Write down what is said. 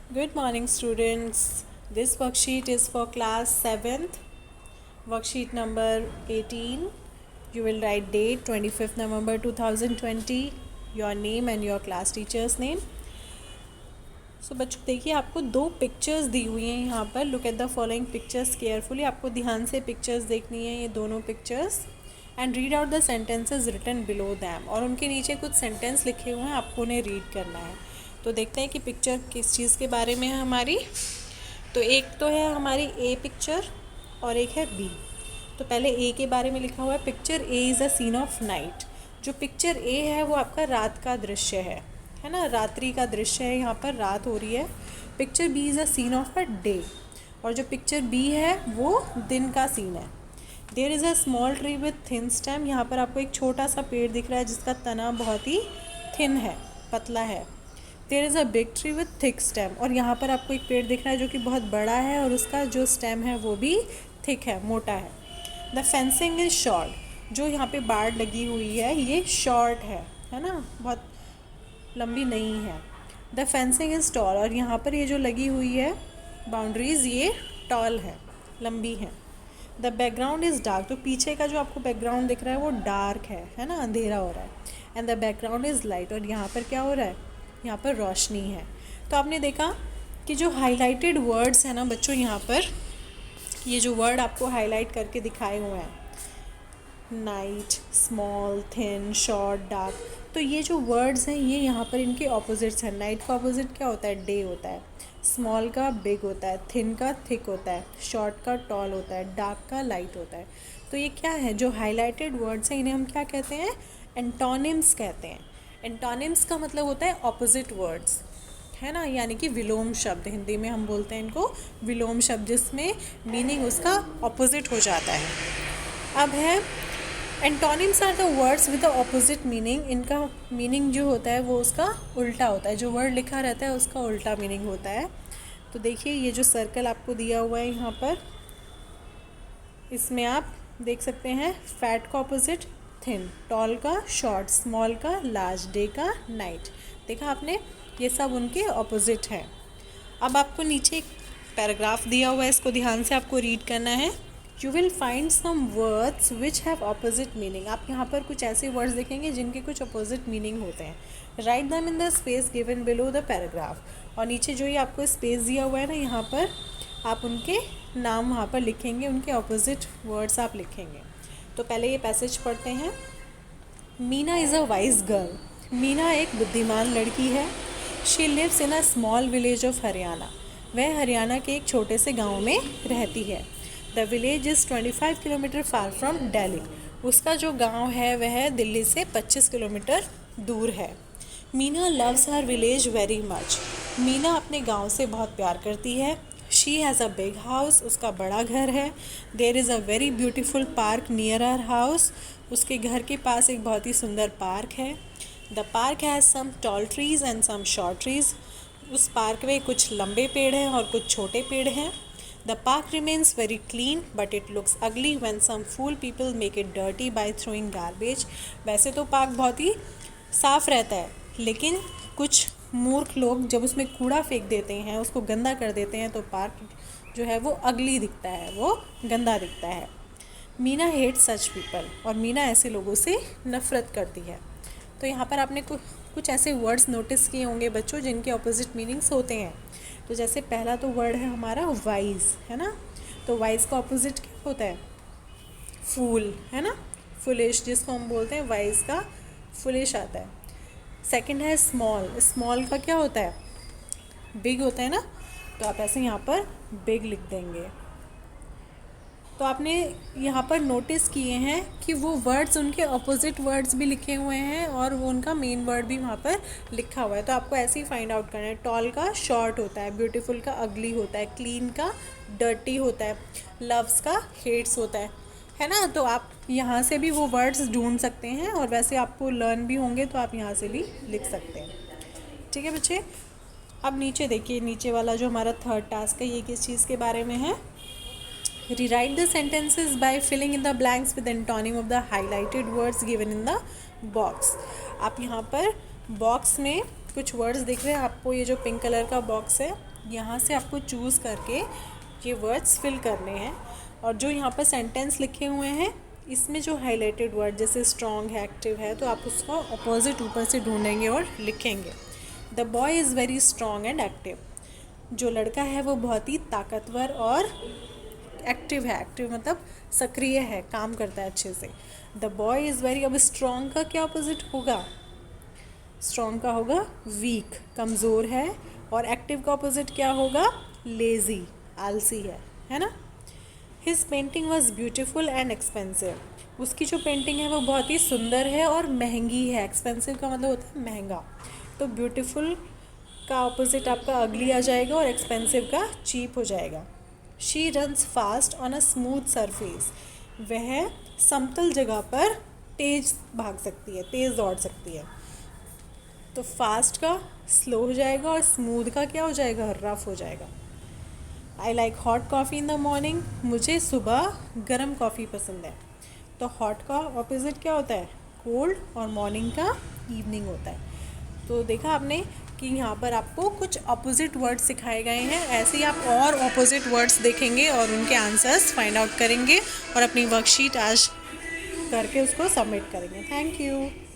Good morning, students. This worksheet is for class 7th. Worksheet number 18. You will write date 25th November 2020, your name and your class teacher's name. So बच्चों देखिए, आपको दो pictures दी हुई हैं यहाँ पर. Look at the following pictures carefully. आपको ध्यान से पिक्चर्स देखनी है, ये दोनों pictures, and read out the sentences written below them. और उनके नीचे कुछ सेंटेंस लिखे हुए हैं, आपको उन्हें रीड करना है. तो देखते हैं कि पिक्चर किस चीज़ के बारे में है हमारी. तो एक तो है हमारी ए पिक्चर और एक है बी. तो पहले ए के बारे में लिखा हुआ है, picture A is a scene of night. जो पिक्चर ए है वो आपका रात का दृश्य है ना, रात्रि का दृश्य है, यहाँ पर रात हो रही है. Picture B is a scene of a day. और जो पिक्चर बी है वो दिन का सीन है. There is a small tree with thin stem. यहाँ पर आपको एक छोटा सा पेड़ दिख रहा है जिसका तना बहुत ही थिन है, पतला है. There is a big tree with thick stem. और यहाँ पर आपको एक पेड़ दिख रहा है जो कि बहुत बड़ा है और उसका जो स्टेम है वो भी थिक है, मोटा है. The fencing is short. जो यहाँ पे बाड़ लगी हुई है ये शॉर्ट है ना, बहुत लंबी नहीं है. The fencing is tall. और यहाँ पर ये जो लगी हुई है बाउंड्रीज ये टॉल है, लंबी है. The background is dark. तो पीछे का जो आपको बैकग्राउंड दिख रहा है वो डार्क है ना, अंधेरा हो रहा है. And the background is light. और यहाँ पर क्या हो रहा है, यहाँ पर रोशनी है. तो आपने देखा कि जो हाईलाइटेड वर्ड्स हैं ना बच्चों, यहाँ पर ये जो वर्ड आपको हाईलाइट करके दिखाए हुए हैं, night, small, thin, short, dark, तो ये जो वर्ड्स हैं ये यहाँ पर इनके ऑपोजिट्स हैं. नाइट का ऑपोजिट क्या होता है, डे होता है. स्मॉल का बिग होता है, थिन का थिक होता है, शॉर्ट का टॉल होता है, डार्क का लाइट होता है. तो ये क्या है, जो हाईलाइटेड वर्ड्स हैं इन्हें हम क्या कहते हैं, एंटोनिम्स कहते हैं. एंटोनिम्स का मतलब होता है ऑपोजिट वर्ड्स, है ना, यानी कि विलोम शब्द. हिंदी में हम बोलते हैं इनको विलोम शब्द, जिसमें मीनिंग उसका ऑपोजिट हो जाता है. अब है antonyms are the words with the opposite meaning. इनका मीनिंग जो होता है वो उसका उल्टा होता है. जो वर्ड लिखा रहता है उसका उल्टा मीनिंग होता है. तो देखिए ये जो सर्कल आपको दिया हुआ है यहाँ पर, इसमें आप देख सकते हैं फैट का ऑपोजिट थिन, टॉल का शॉर्ट, स्मॉल का लार्ज, डे का नाइट. देखा आपने, ये सब उनके ऑपोजिट है. अब आपको नीचे एक पैराग्राफ दिया हुआ है, इसको ध्यान से आपको रीड करना है. You will find some words which have opposite meaning. आप यहाँ पर कुछ ऐसे वर्ड्स देखेंगे जिनके कुछ ऑपोजिट मीनिंग होते हैं. Right them in the space given below the paragraph. और नीचे जो ये आपको स्पेस दिया हुआ है ना, यहाँ पर आप उनके नाम वहाँ पर लिखेंगे, उनके ऑपोजिट वर्ड्स आप लिखेंगे. तो पहले ये पैसेज पढ़ते हैं. Meena is a wise girl. Meena एक बुद्धिमान लड़की है. She lives in a small village of Haryana. वह हरियाणा के एक छोटे से गांव में रहती है. The village is 25 kilometre far from Delhi. उसका जो गांव है वह दिल्ली से 25 किलोमीटर दूर है. Meena loves her village very much. Meena अपने गांव से बहुत प्यार करती है. She has a big house. उसका बड़ा घर है. There is a very beautiful park near her house. उसके घर के पास एक बहुत ही सुंदर पार्क है. The park has some tall trees and some short trees. उस पार्क में कुछ लंबे पेड़ हैं और कुछ छोटे पेड़ हैं. The park remains very clean but it looks ugly when some fool people make it dirty by throwing garbage. वैसे तो पार्क बहुत ही साफ़ रहता है, लेकिन कुछ मूर्ख लोग जब उसमें कूड़ा फेंक देते हैं, उसको गंदा कर देते हैं, तो पार्क जो है वो अगली दिखता है, वो गंदा दिखता है. Meena hate such people. और मीना ऐसे लोगों से नफ़रत करती है. तो यहाँ पर आपने कुछ ऐसे वर्ड्स नोटिस किए होंगे बच्चों जिनके ऑपोजिट मीनिंग्स होते हैं. तो जैसे पहला तो वर्ड है हमारा वाइज, है ना. तो वाइज का ऑपोजिट क्या होता है, फूल, है ना, फुलिश, जिसको हम बोलते हैं वाइज का फुलिश आता है. सेकंड है स्मॉल. स्मॉल का क्या होता है, बिग होता है ना. तो आप ऐसे यहाँ पर बिग लिख देंगे. तो आपने यहाँ पर नोटिस किए हैं कि वो वर्ड्स, उनके ऑपोजिट वर्ड्स भी लिखे हुए हैं और वो उनका मेन वर्ड भी वहाँ पर लिखा हुआ है. तो आपको ऐसे ही फाइंड आउट करना है. टॉल का शॉर्ट होता है, ब्यूटीफुल का अगली होता है, क्लीन का डर्टी होता है, लव्स का हेट्स होता है ना. तो आप यहाँ से भी वो वर्ड्स ढूंढ सकते हैं और वैसे आपको लर्न भी होंगे तो आप यहाँ से भी लिख सकते हैं. ठीक है बच्चे. अब नीचे देखिए, नीचे वाला जो हमारा थर्ड टास्क है ये किस चीज़ के बारे में है. Rewrite the sentences by filling in the blanks with antonym of the highlighted words given in the box. आप यहाँ पर बॉक्स में कुछ वर्ड्स दिख रहे हैं आपको, ये जो पिंक कलर का बॉक्स है यहाँ से आपको चूज़ करके ये वर्ड्स फिल करने हैं। और जो यहाँ पर सेंटेंस लिखे हुए हैं इसमें जो हाईलाइटेड वर्ड जैसे स्ट्रॉन्ग है, एक्टिव है, तो आप उसका अपोजिट ऊपर से ढूंढेंगे और लिखेंगे। The boy is very strong and active. जो लड़का है वो बहुत ही ताकतवर और एक्टिव है। एक्टिव मतलब सक्रिय है, काम करता है अच्छे से। द बॉय इज़ वेरी, अब स्ट्रॉन्ग का क्या अपोजिट होगा? स्ट्रॉन्ग का होगा वीक, कमज़ोर है। और एक्टिव का अपोजिट क्या होगा? लेज़ी, आलसी है ना। His painting was beautiful and expensive. उसकी जो पेंटिंग है वो बहुत ही सुंदर है और महंगी है। एक्सपेंसिव का मतलब होता है महंगा। तो ब्यूटिफुल का अपोजिट आपका अगली आ जाएगा और एक्सपेंसिव का चीप हो जाएगा। She runs fast on a smooth surface. वह समतल जगह पर तेज भाग सकती है, तेज़ दौड़ सकती है। तो फास्ट का स्लो हो जाएगा और स्मूथ का क्या हो जाएगा? रफ हो जाएगा। I like hot coffee in the morning. मुझे सुबह गर्म कॉफ़ी पसंद है। तो हॉट का ऑपोजिट क्या होता है? कोल्ड। और मॉर्निंग का इवनिंग होता है। तो देखा आपने कि यहाँ पर आपको कुछ अपोजिट वर्ड्स सिखाए गए हैं। ऐसे ही आप और अपोजिट वर्ड्स देखेंगे और उनके आंसर्स फाइंड आउट करेंगे और अपनी वर्कशीट आज करके उसको सबमिट करेंगे। Thank you.